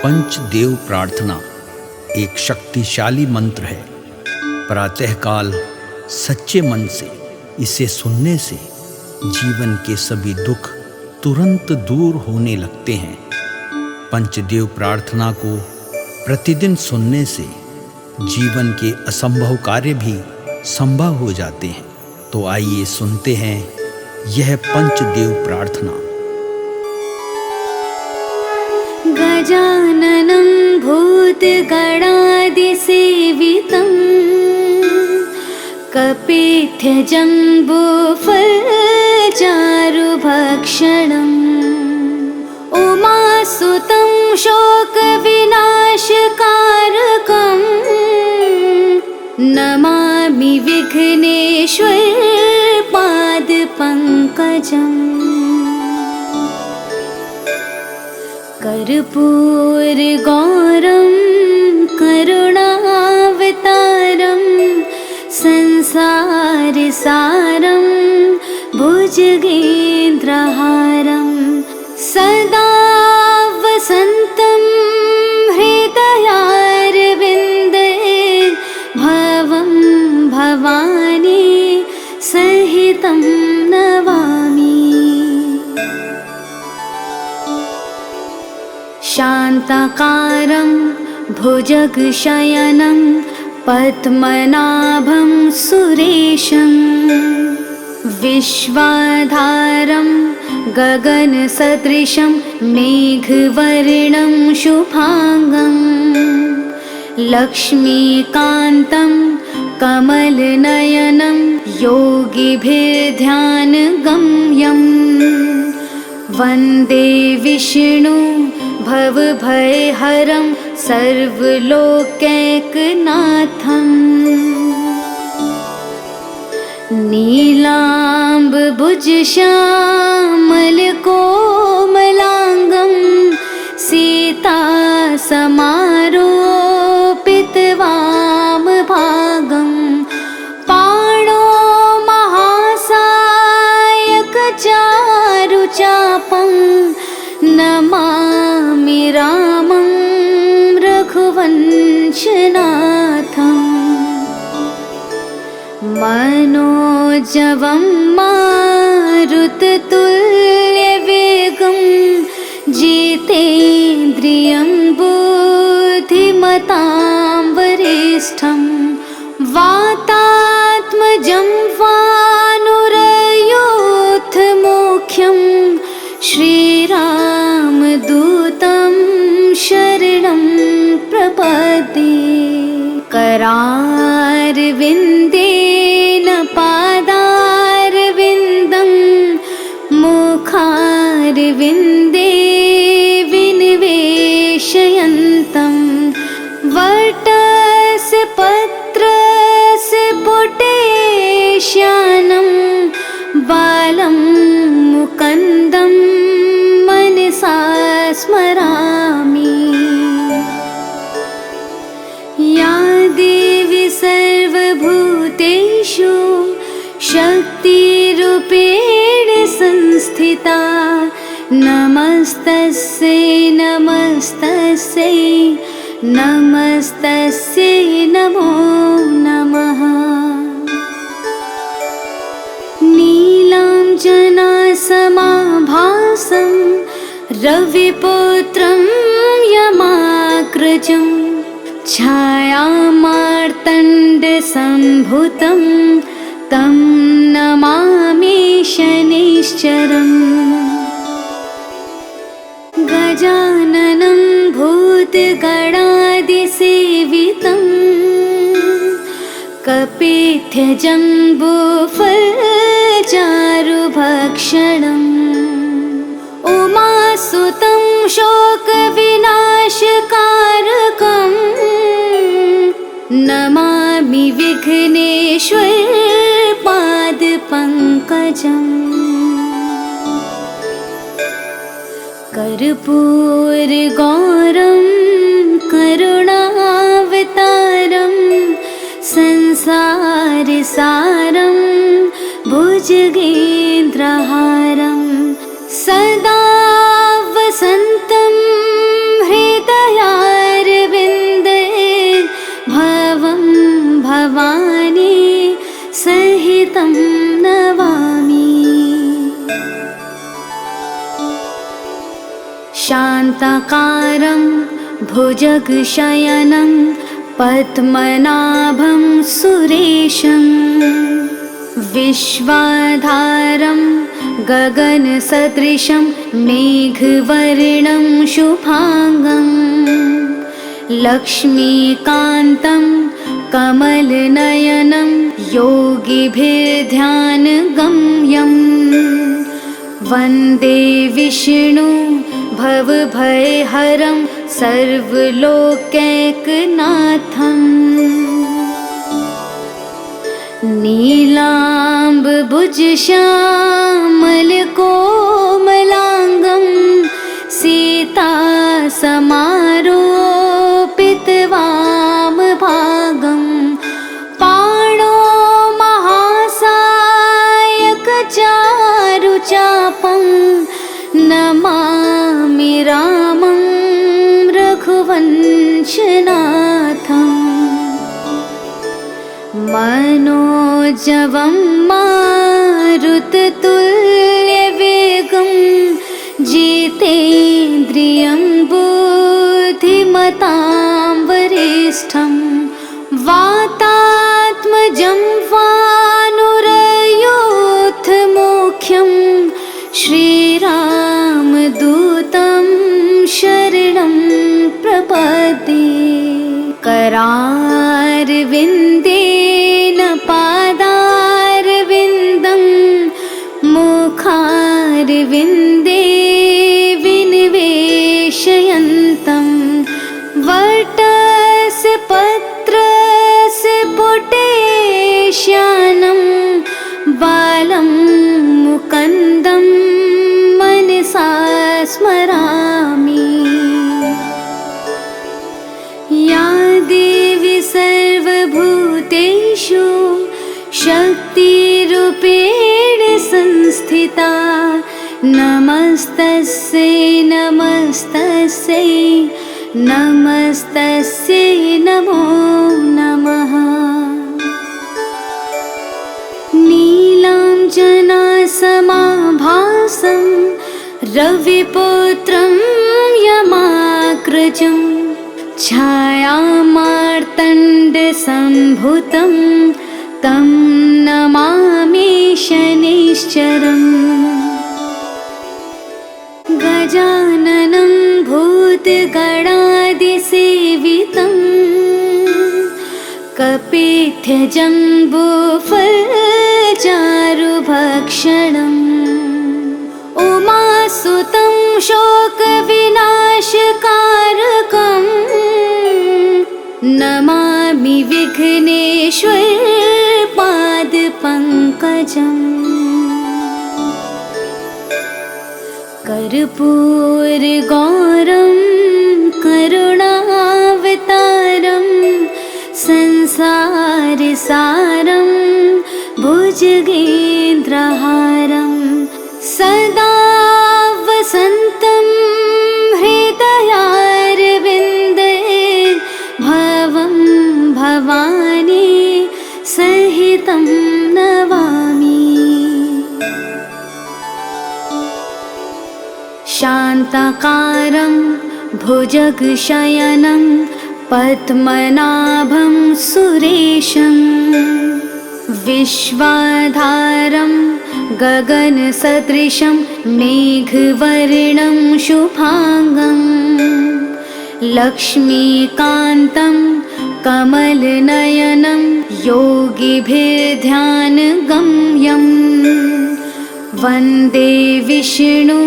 पंचदेव प्रार्थना एक शक्तिशाली मंत्र है। प्रातःकाल सच्चे मन से इसे सुनने से जीवन के सभी दुख तुरंत दूर होने लगते हैं। पंचदेव प्रार्थना को प्रतिदिन सुनने से जीवन के असंभव कार्य भी संभव हो जाते हैं। तो आइए सुनते हैं यह पंचदेव प्रार्थना। गजाननं भूतगणादिसेवितं कपित्थजम्बूफलचारुभक्षणम् उमासुतं शोकविनाशकारकं नमामि विघ्नेश्वर पादपङ्कजम्। कर्पूरगौरं करुणावतारं संसारसारं भुजगेन्द्रहारं सदा वसन्तं हृदयारविन्दे भवं भवानी सहितं नमामि। शान्ताकारं भुजगशयनं पद्मनाभं सुरेशं विश्वाधारं गगनसदृशं मेघवर्णं शुभांगं लक्ष्मीकान्तं कमलनयनं योगिभिर्ध्यानगम्यं वन्दे विष्णु भवभयहरं सर्वलोकैकनाथम्। नीलाम्बुजश्यामलकोमलाङ्गं सीतासमारोपितवामभागं पाणो महासायकचारुचापं नमामि रामं रघुवंशनाथम्। मनोजवं मारुततुल्यवेगं जितेन्द्रियं बुद्धिमतां वरिष्ठं वातात्मजं वानुरयोधमुख्यं श्रीरामदूतं शरणं प्रपद्ये। करारविन्देन पादारविन्दं मुखारविन्दे विनिवेशयन्तं वटस्य पत्रस्य पुटेश्यानं बालं मुकुन्दं मनसा स्मरामि। या देवी सर्वभूतेषु शक्तिरूपेण संस्थिता नमस्तस्यै नमस्तस्यै नमस्तस्यै नमो नमः। नीलाञ्जनासमाभासं रविपुत्रं यमाग्रजं छायामार्तण्डसम्भुतं तं नमामि शनैश्चरम्। गजाननं भूतगणादिसेवितं कपित्थजम्बूफलचारुभक्षणम् उमासुतं शोकविनाशकारकं नमामि विघ्नेश्वर पादपङ्कजम्। कर्पूरगौरं करुणावतारं संसारसारं भुजगेन्द्रहारं सदा वसन्तं हृदया शान्ताकारं भुजगशयनं पद्मनाभं सुरेशं विश्वाधारं गगनसदृशं मेघवर्णं शुभांगं लक्ष्मीकान्तं कमलनयनं योगिभिर्ध्यानगम्यं वन्दे विष्णु भवभयहरं सर्वलोकैकनाथम् नीलाम्बुजश्यामलकोमलाङ्गं सीतासमारोपितवामभागं पाणो महासायकचारुचापं नमामि रामं रघुवंशनाथम् मनोजवं मारुततुल्यवेगं जितेन्द्रियं बुद्धिमतां वरिष्ठं वातात्मजं वानुरयूथमुख्यं श्रीरामदूतं शरणं प्रपद्ये करारविन्देन पादारविन्दं मुखारविन्दे विनिवेशयन्तं वटस्य पत्रस्य पुटेश्यानं बालं मुकुन्दं मनसा स्मरामि। या देवी सर्वभूतेषु शक्तिरूपेण संस्थिता नमस्तस्यै नमस्तस्यै नमस्तस्यै नमो नमः। नीलाञ्जनासमाभासं रविपुत्रं यमाग्रजं छायामार्तण्डसम्भुतं तं नमामि शनैश्चरम् गजाननं भूतगणादिसेवितं कपित्थजम्बूफलचारुभक्षणम् उमासुतं शोकविनाशकारकं नमामि विघ्नेश्वर पादपङ्कजम् कर्पूरगौरं करुणावतारं संसारसारं भुजगेन्द्रहारं सदा वसन्तं हृदयारविन्दे भवं भवानी सहितं नमामि। शान्ताकारं भुजगशयनं पद्मनाभं सुरेशं विश्वाधारं गगनसदृशं मेघवर्णं शुभांगं लक्ष्मीकान्तं कमलनयनं योगिभिर्ध्यानगम्यं वन्दे विष्णु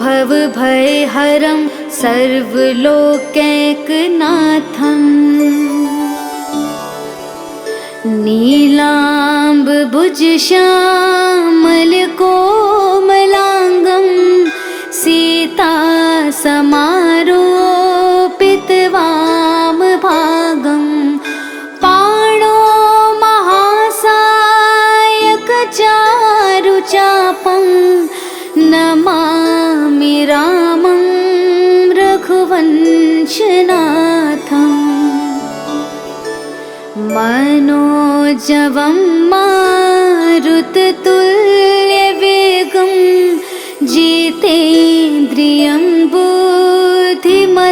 भवभयहरं सर्वलोकैकनाथम् नीलाम्बुजश्यामलकोमलाङ्गं सीतासमारोपितवामभागं पाणो महासायकचारुचापं नमामि रामं रघुवंशनाथम् मनोजवं मारुततुल्यवेगं जितेन्द्रियं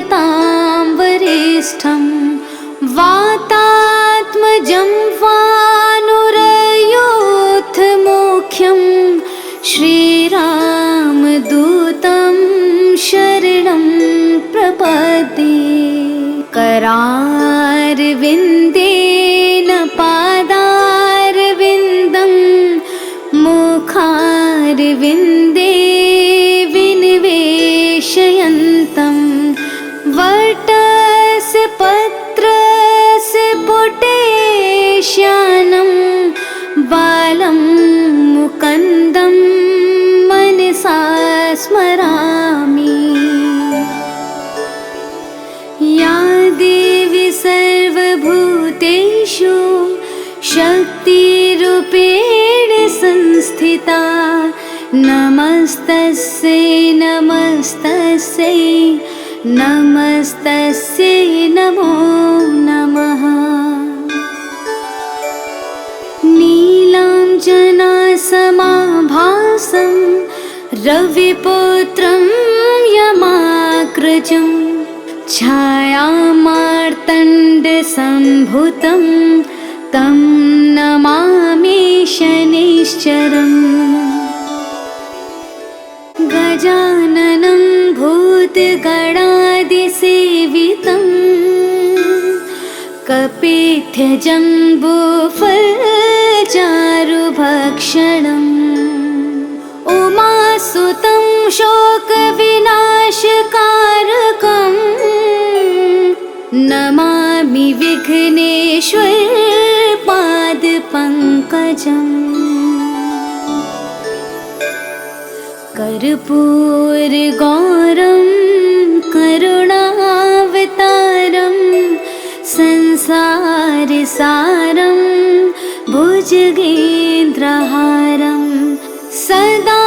बुद्धिमतां वरिष्ठं वातात्मजं वानुरयोऽथमुख्यं श्रीरामदूतं शरणं प्रपद्ये। करारविन्देन पादारविन्दं मुखारविन्दे विनिवेशयन्तं वटस्य पत्रस्य पुटेश्यानं बालं मुकुन्दं मनसा स्मरामि। या देवी सर्वभूतेषु शक्तिरूपेण संस्थिता नमस्तस्यै नमस्तस्यै नमस्तस्यै नमो नमः। नीलाञ्जनासमाभासं रविपुत्रं यमाग्रजं छायामार्तण्डसम्भूतं तं नमामि शनैश्चरम्। गजाननं भूतगणादिसेवितं कपित्थजम्बूफलचारुभक्षणम् उमासुतं शोकविनाशकारकं नमामि विघ्नेश्वर पादपङ्कजम्। कर्पूरगौरं करुणावतारं संसारसारं भुजगेन्द्रहारं सदा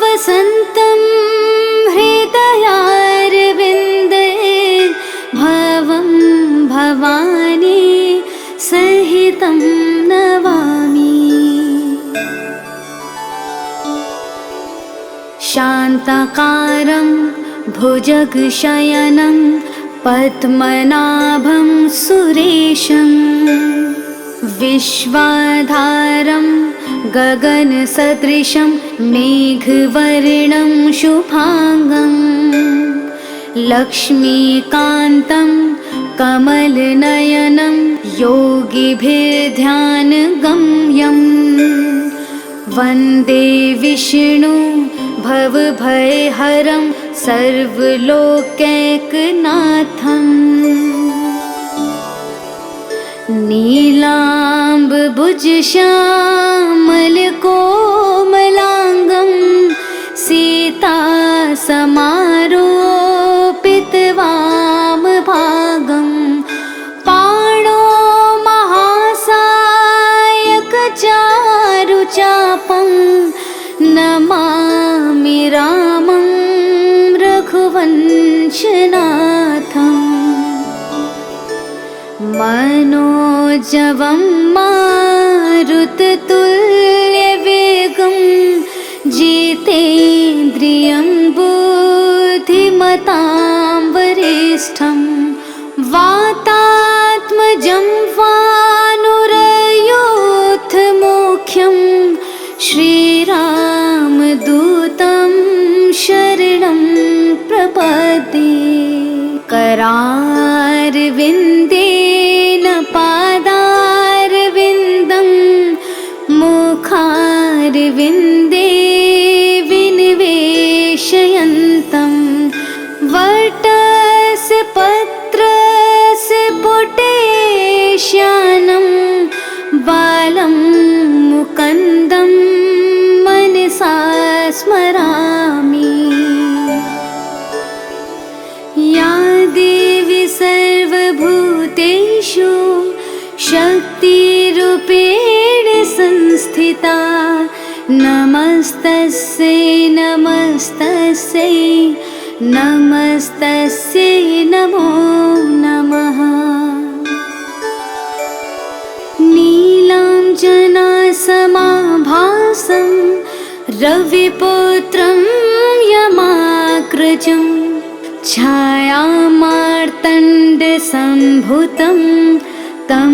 वसन्तं हृदयारविन्दे भवं भवानी सहितं नमामि। शान्ताकारं भुजगशयनं पद्मनाभं सुरेशं विश्वाधारं गगनसदृशं मेघवर्णं शुभांगं लक्ष्मीकान्तं कमलनयनं योगिभिर्ध्यानगम्यं वन्दे विष्णु भवभयहरं सर्वलोकैकनाथम्। नीलाम्बुजश्यामलकोमलाङ्गं सीतासमारोपितवामभागं पाणो महासायकचारुचापं नमामि रामं रघुवंशनाथम्। मनोजवं मारुततुल्यवेगं जितेन्द्रियं बुद्धिमतां वरिष्ठं वातात्मजं वानुरयोऽथमुख्यं श्रीरामदूतं शरणं प्रपद्ये। करारविन्देन पादारविन्दं मुखारविन्दे विनिवेशयन्तं वटस्य पत्रस्य पुटेश्यानं बालं मुकुन्दं मनसा स्मरामि। या देवी सर्वभूतेषु शक्तिरूपेण संस्थिता नमस्तस्यै नमस्तस्यै नमस्तस्यै नमो नमः। नीलाञ्जनासमाभासं रविपुत्रं यमाग्रजं छायामार्तण्डसम्भुतं तं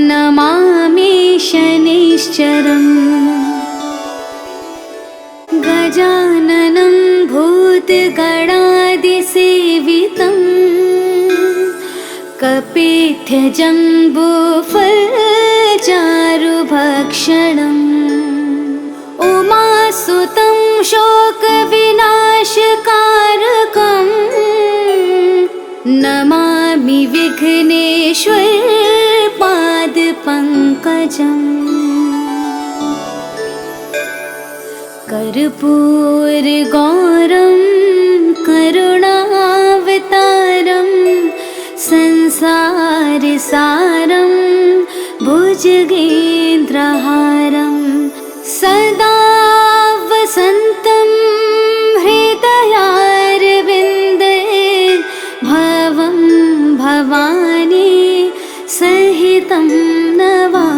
नमामि शनिश्चरम्। गजाननं भूतगणादिसेवितं कपित्थजम्बूफलचारुभक्षणम्। उमासुतं शोकविनाशकारकं नमामि विघ्नेश्वरपादपङ्कजम्। कर्पूरगौरं करुणावतारं संसारसारं भुजगेन्द्रहारं सदा वसन्तं हृदयारविन्दे भवं भवानी सहितं नवा